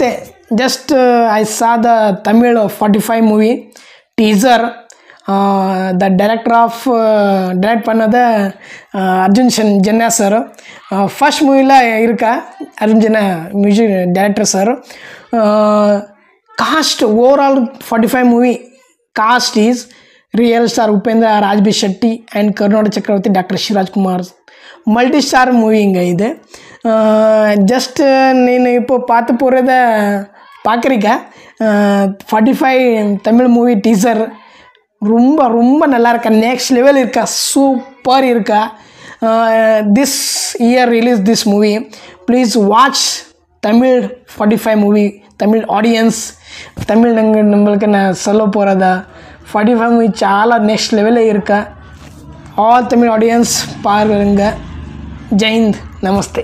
Namaste. Just I saw the Tamil 45 movie teaser. The director of direct பண்ணது Arjun ஜென்னா sir. First மூவியில் இருக்கா Arjun Janya music director sir. Cast overall 45 movie cast is real star Upendra, Raj B Shetty and Karunada Chakravarthy, doctor Shivarajkumar. Multi star மூவிங்க இது. Just நீನು இப்போ பார்த்து போகிறத பார்க்குறீங்க. 45 Tamil movie teaser ரொம்ப ரொம்ப நல்லா இருக்கா, நெக்ஸ்ட் லெவல் இருக்கா, சூப்பர் இருக்கா. This year release this movie. Please watch Tamil 45 movie. Tamil audience, Tamil நம்மளுக்கு நான் சொல்ல போகிறதா 45 மூவி చాలా నెక్స్ట్ లెవెల్ இருக்கா. ஆல் தமிழ் ஆடியன்ஸ் பாருங்க. ஜெய் ஹிந்த், நமஸ்தே.